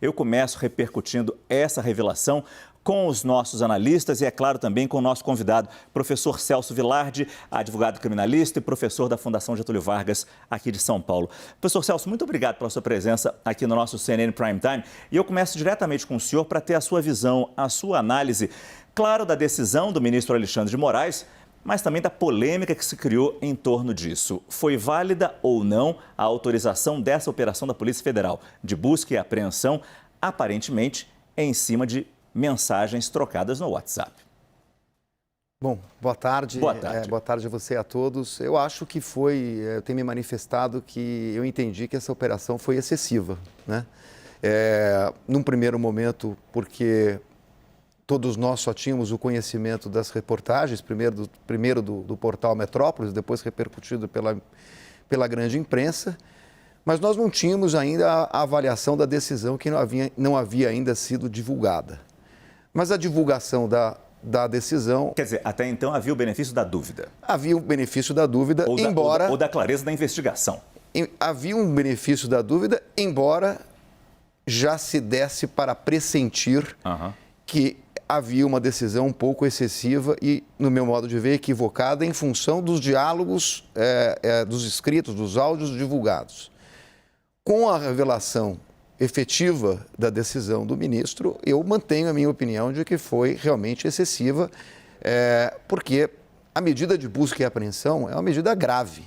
Eu começo repercutindo essa revelação com os nossos analistas e, é claro, também com o nosso convidado, professor Celso Vilardi, advogado criminalista e professor da Fundação Getúlio Vargas, aqui de São Paulo. Professor Celso, muito obrigado pela sua presença aqui no nosso CNN Prime Time. E eu começo diretamente com o senhor para ter a sua visão, a sua análise, claro, da decisão do ministro Alexandre de Moraes, mas também da polêmica que se criou em torno disso. Foi válida ou não a autorização dessa operação da Polícia Federal de busca e apreensão, aparentemente em cima de mensagens trocadas no WhatsApp? Bom, boa tarde. Boa tarde. Boa tarde a você e a todos. Eu acho que eu tenho me manifestado que eu entendi que essa operação foi excessiva, né? Num primeiro momento, porque todos nós só tínhamos o conhecimento das reportagens, primeiro do portal Metrópolis, depois repercutido pela grande imprensa, mas nós não tínhamos ainda a avaliação da decisão que não havia ainda sido divulgada. Mas a divulgação da decisão... Quer dizer, até então havia o benefício da dúvida. Havia o benefício da dúvida, embora... Ou da clareza da investigação. Havia um benefício da dúvida, embora já se desse para pressentir que havia uma decisão um pouco excessiva e, no meu modo de ver, equivocada em função dos diálogos, dos escritos, dos áudios divulgados. Com a revelação efetiva da decisão do ministro, eu mantenho a minha opinião de que foi realmente excessiva, porque a medida de busca e apreensão é uma medida grave.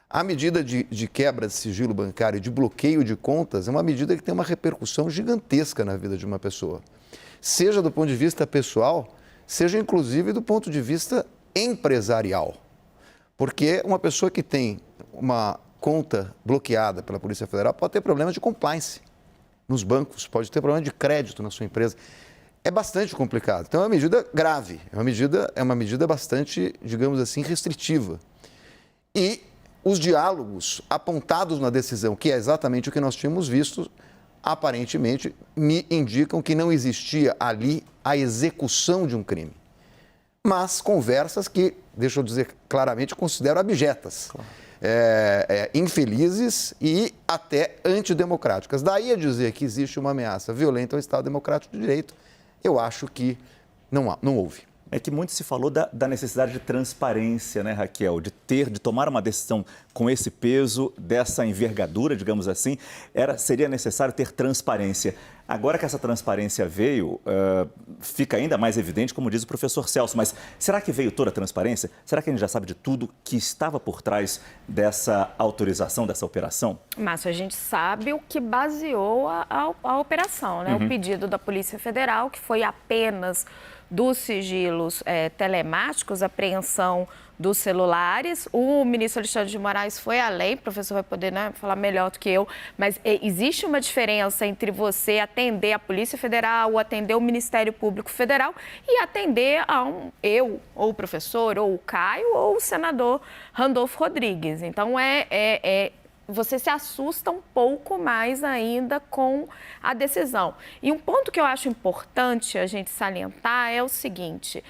A medida de quebra de sigilo bancário e de bloqueio de contas é uma medida que tem uma repercussão gigantesca na vida de uma pessoa, seja do ponto de vista pessoal, seja inclusive do ponto de vista empresarial. Porque uma pessoa que tem uma conta bloqueada pela Polícia Federal pode ter problemas de compliance nos bancos, pode ter problema de crédito na sua empresa. É bastante complicado. Então, é uma medida grave, é uma medida bastante, digamos assim, restritiva. E os diálogos apontados na decisão, que é exatamente o que nós tínhamos visto, aparentemente me indicam que não existia ali a execução de um crime. Mas conversas que, deixa eu dizer claramente, considero abjetas. Claro. Infelizes e até antidemocráticas. Daí a dizer que existe uma ameaça violenta ao Estado Democrático de Direito, eu acho que não houve. É que muito se falou da necessidade de transparência, né, Raquel? De tomar uma decisão com esse peso, dessa envergadura, digamos assim, seria necessário ter transparência. Agora que essa transparência veio, fica ainda mais evidente, como diz o professor Celso, mas será que veio toda a transparência? Será que a gente já sabe de tudo que estava por trás dessa autorização, dessa operação? Márcio, a gente sabe o que baseou a operação, né? O pedido da Polícia Federal, que foi apenas dos sigilos telemáticos, apreensão dos celulares. O ministro Alexandre de Moraes foi além, o professor vai poder, né, falar melhor do que eu, mas existe uma diferença entre você atender a Polícia Federal, atender o Ministério Público Federal e atender eu, ou o professor, ou o Caio, ou o senador Randolfo Rodrigues. Então, você se assusta um pouco mais ainda com a decisão. E um ponto que eu acho importante a gente salientar é o seguinte,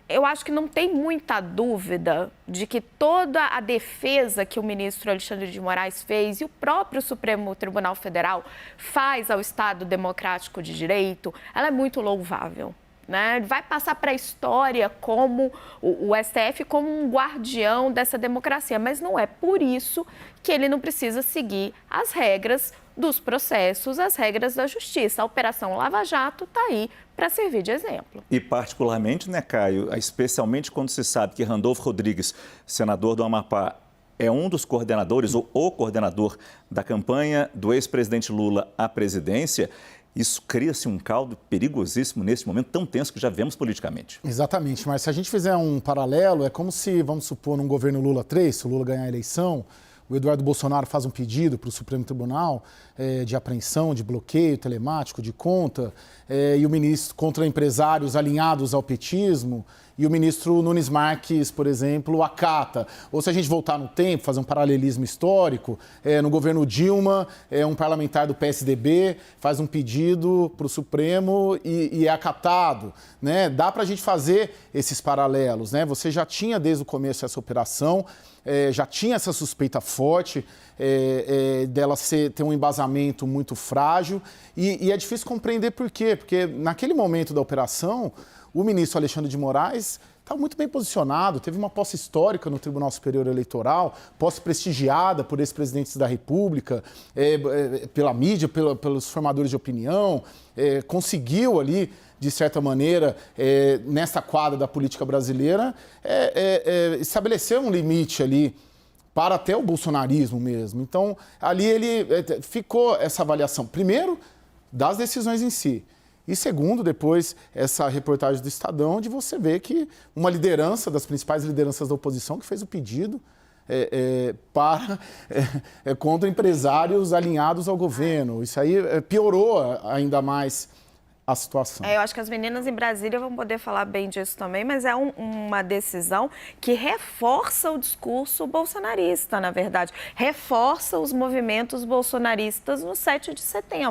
eu acho que não tem muita dúvida de que toda a defesa que o ministro Alexandre de Moraes fez e o próprio Supremo Tribunal Federal faz ao Estado Democrático de Direito, ela é muito louvável. Né? Vai passar para a história como o STF como um guardião dessa democracia, mas não é por isso que ele não precisa seguir as regras dos processos, as regras da justiça. A Operação Lava Jato está aí para servir de exemplo. E particularmente, né, Caio, especialmente quando se sabe que Randolfo Rodrigues, senador do Amapá, é um dos coordenadores ou o coordenador da campanha do ex-presidente Lula à presidência. Isso cria-se um caldo perigosíssimo nesse momento tão tenso que já vemos politicamente. Exatamente, mas se a gente fizer um paralelo, é como se, vamos supor, num governo Lula 3, se o Lula ganhar a eleição, o Eduardo Bolsonaro faz um pedido para o Supremo Tribunal de apreensão, de bloqueio telemático, de conta, e o ministro contra empresários alinhados ao petismo, e o ministro Nunes Marques, por exemplo, acata. Ou se a gente voltar no tempo, fazer um paralelismo histórico, no governo Dilma, um parlamentar do PSDB faz um pedido para o Supremo e é acatado, né? Dá para a gente fazer esses paralelos, né? Você já tinha desde o começo essa operação, já tinha essa suspeita forte dela ter um embasamento muito frágil e é difícil compreender por quê, porque naquele momento da operação, o ministro Alexandre de Moraes estava muito bem posicionado, teve uma posse histórica no Tribunal Superior Eleitoral, posse prestigiada por ex-presidentes da República, pela mídia, pelos formadores de opinião, conseguiu ali, de certa maneira, nessa quadra da política brasileira, estabelecer um limite ali para até o bolsonarismo mesmo. Então, ali ficou essa avaliação, primeiro, das decisões em si. E segundo, depois, essa reportagem do Estadão, onde você vê que uma liderança, das principais lideranças da oposição, que fez o pedido contra empresários alinhados ao governo. Isso aí piorou ainda mais a situação. Eu acho que as meninas em Brasília vão poder falar bem disso também, mas é uma decisão que reforça o discurso bolsonarista, na verdade. Reforça os movimentos bolsonaristas no 7 de setembro.